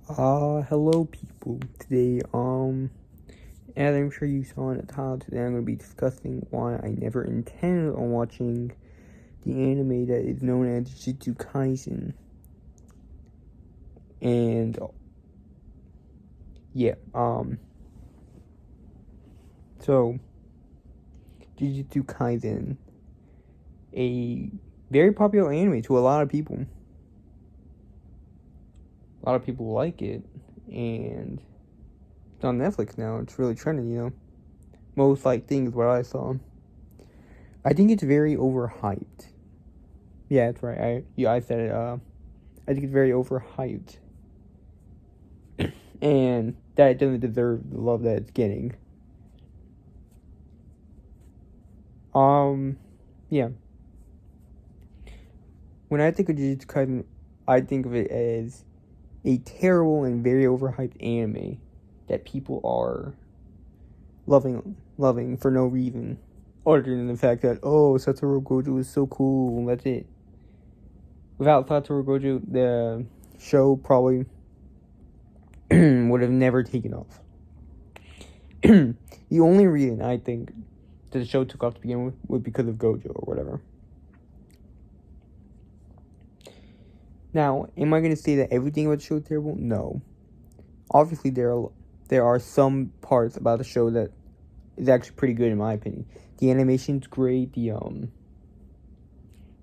Hello people. Today, as I'm sure you saw in the title, today I'm going to be discussing why I never intended on watching the anime that is known as Jujutsu Kaisen. And, yeah, so, Jujutsu Kaisen, a very popular anime to a lot of people. A lot of people like it, and it's on Netflix now. It's really trending, Most liked thing is what I saw. I think it's very overhyped. Yeah, that's right. I said it. I think it's very overhyped, and that it doesn't deserve the love that it's getting. Yeah. When I think of Jujutsu Kaisen, I think of it as a terrible and very overhyped anime that people are loving for no reason, other than the fact that Satoru Gojo is so cool. That's it. Without Satoru Gojo, the show probably would have never taken off. The only reason I think that the show took off to begin with was because of Gojo or whatever. Now, am I going to say that everything about the show is terrible? No. Obviously, there are some parts about the show that is actually pretty good in my opinion. The animation's great. The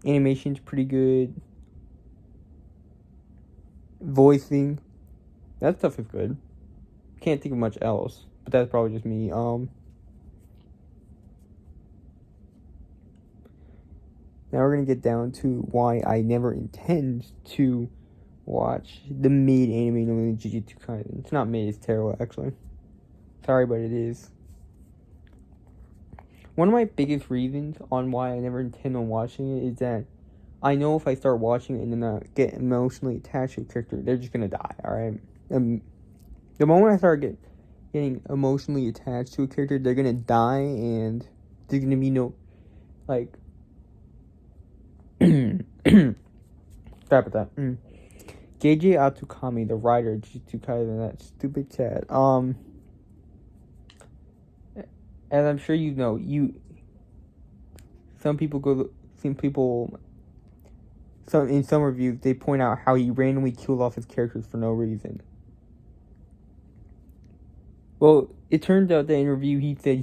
animation's pretty good. Voicing, that stuff is good. Can't think of much else, but that's probably just me. Now we're gonna get down to why I never intend to watch the mid anime known as Jujutsu Kaisen. It's not mid, it's terrible actually. Sorry, but it is. One of my biggest reasons on why I never intend on watching it is that I know if I start watching it and then I get emotionally attached to a character, they're just gonna die, alright? The moment I start getting emotionally attached to a character, they're gonna die, and there's gonna be no, like, stop at that. JJ Atsukami, the writer of Jujutsu Kaisen, that stupid cat. As I'm sure you know, in some reviews, they point out how he randomly killed off his characters for no reason. Well, it turns out that in a review he said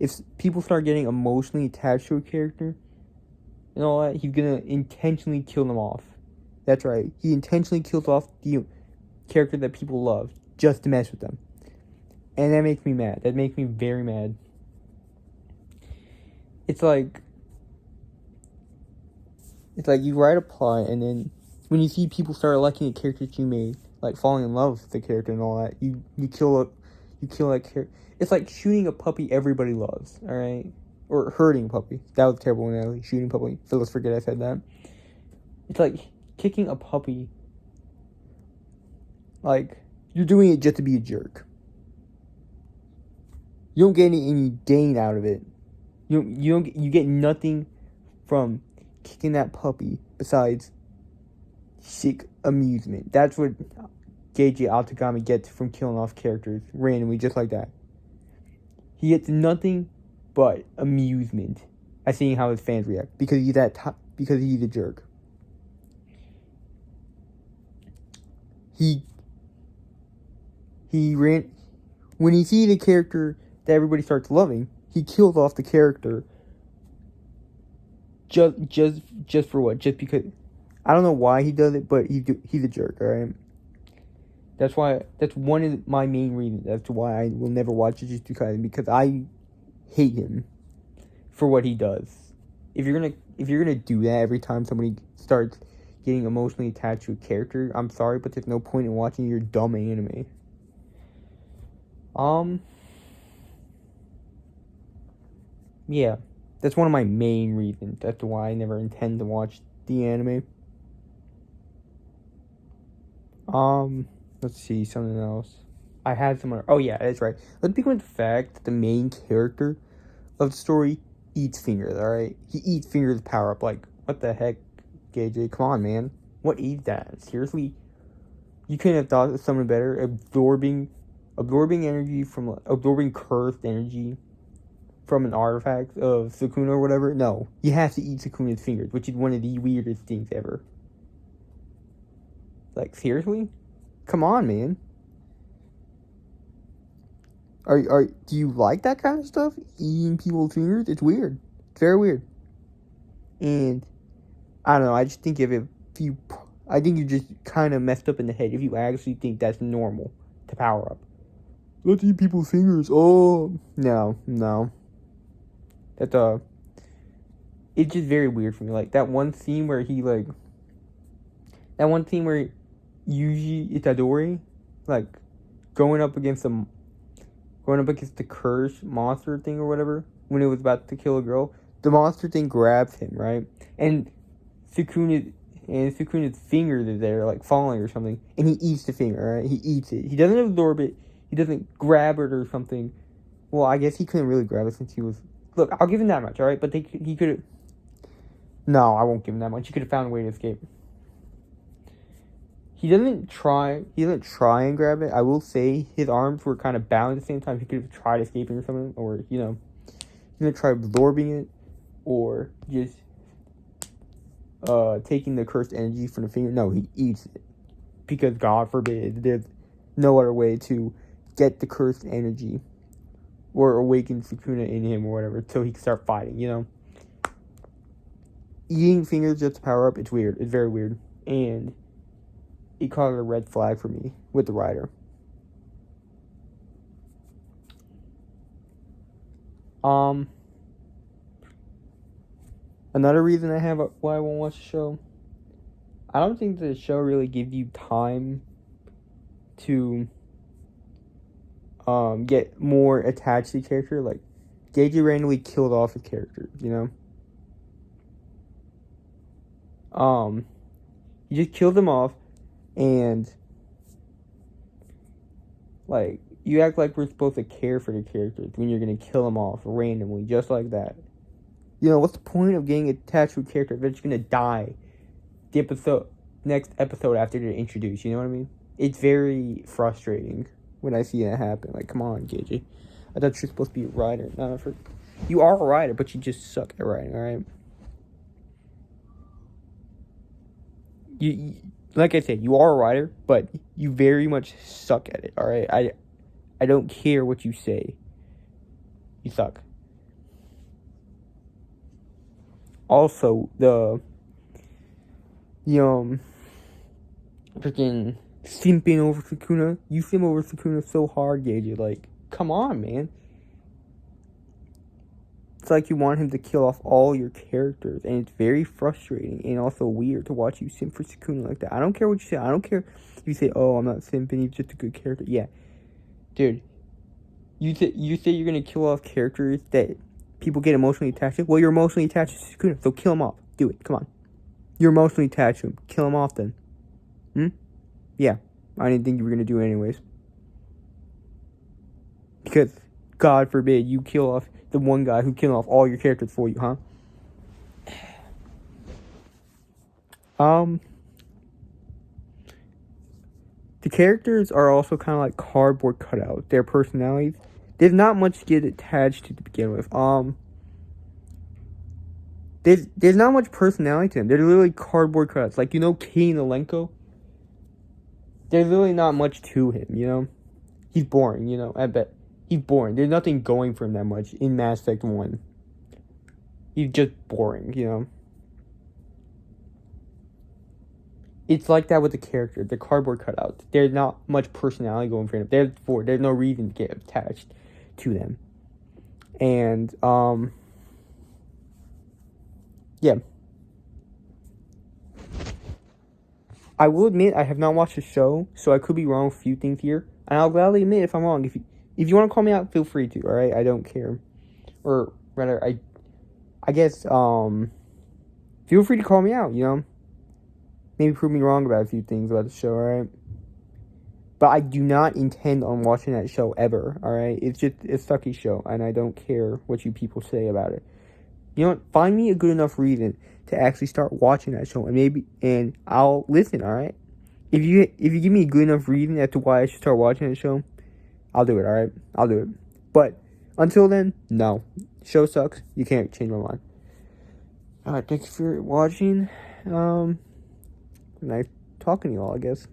if people start getting emotionally attached to a character and all that, he's gonna intentionally kill them off. That's right. He intentionally kills off the character that people love just to mess with them. And that makes me mad. That makes me very mad. It's like you write a plot, and then when you see people start liking a character that you made, like falling in love with the character and all that, you kill that character. It's like shooting a puppy everybody loves, alright? Or hurting a puppy. That was terrible analogy. Shooting a puppy. So let's forget I said that. It's like kicking a puppy. Like, you're doing it just to be a jerk. You don't get any gain out of it. You get nothing from kicking that puppy besides sick amusement. That's what JJ Atsukami gets from killing off characters randomly, just like that. He gets nothing but amusement at seeing how his fans react because he's a jerk. When he sees a character that everybody starts loving, he kills off the character just for what? Just because. I don't know why he does it, but he's a jerk, alright? That's one of my main reasons as to why I will never watch Jujutsu Kaisen, because I hate him for what he does. If you're gonna do that every time somebody starts getting emotionally attached to a character, I'm sorry, but there's no point in watching your dumb anime. Yeah, that's one of my main reasons as to why I never intend to watch the anime. Let's see, something else. I had someone. Oh yeah, that's right. Let's begin with the fact that the main character of the story eats fingers. All right, he eats fingers power up. Like, what the heck, JJ? Come on, man. What is that? Seriously, You couldn't have thought of something better. Absorbing cursed energy from an artifact of Sukuna or whatever. No, you have to eat Sukuna's fingers, which is one of the weirdest things ever. Like, seriously? Come on, man. Do you like that kind of stuff? Eating people's fingers? It's weird. It's very weird. And I don't know. I just think I think you just kind of messed up in the head if you actually think that's normal to power up. Let's eat people's fingers. Oh no. That's it's just very weird for me. Like that one scene where Yuji Itadori, like going up against the curse monster thing or whatever, when it was about to kill a girl, the monster thing grabs him, right? And Sukuna's fingers are there, like falling or something, and he eats the finger, right? He eats it. He doesn't absorb it. He doesn't grab it or something. Well, I guess he couldn't really grab it since he was... Look, I'll give him that much, alright? But he could have... No, I won't give him that much. He could have found a way to escape. He doesn't try and grab it. I will say his arms were kind of bound at the same time. He could have tried escaping or something. Or, he could try absorbing it. Or just taking the cursed energy from the finger. No, he eats it. Because, God forbid, there's no other way to get the cursed energy. Or awaken Sukuna in him or whatever. So he can start fighting, Eating fingers just to power up, it's weird. It's very weird. And it caused a red flag for me with the writer. Another reason I have why I won't watch the show, I don't think the show really gives you time to get more attached to the character. Like, JJ randomly killed off his character, he just killed them off, and like, you act like we're supposed to care for the characters when you're gonna kill them off randomly, just like that. What's the point of getting attached to a character if they're just gonna die next episode after they're introduced, you know what I mean? It's very frustrating when I see that happen. Like, come on, JJ. I thought you're supposed to be a writer. You are a writer, but you just suck at writing, alright? You, like I said, you are a writer, but you very much suck at it, alright? I don't care what you say. You suck. Also, the freaking simping over Sukuna. You simp over Sukuna so hard, Gage. Like, come on, man. It's like you want him to kill off all your characters, and it's very frustrating and also weird to watch you simp for Sukuna like that. I don't care what you say. I don't care if you say, oh, I'm not simping, he's just a good character. Yeah. Dude, you say you're going to kill off characters that people get emotionally attached to? Well, you're emotionally attached to Sukuna, so kill him off. Do it. Come on. You're emotionally attached to him. Kill him off then. Yeah. I didn't think you were going to do it anyways. Because, God forbid, you kill off the one guy who killed off all your characters for you, huh? The characters are also kind of like cardboard cutouts. Their personalities. There's not much to get attached to begin with. There's not much personality to them. They're literally cardboard cutouts. Like, Kane Alenko? There's really not much to him, He's boring, I bet. He's boring. There's nothing going for him that much in Mass Effect 1. He's just boring, It's like that with the characters. The cardboard cutouts. There's not much personality going for him. Therefore, there's no reason to get attached to them. And, yeah. I will admit I have not watched the show, so I could be wrong with a few things here. And I'll gladly admit if I'm wrong. If you want to call me out, feel free to, alright? I don't care. Or, rather, I guess, feel free to call me out, Maybe prove me wrong about a few things about the show, alright? But I do not intend on watching that show ever, alright? It's just a sucky show, and I don't care what you people say about it. You know what? Find me a good enough reason to actually start watching that show, and I'll listen, alright? if you give me a good enough reason as to why I should start watching the show, I'll do it. All right, I'll do it. But until then, no. Show sucks. You can't change my mind. All right, thanks for watching. Nice talking to you all, I guess.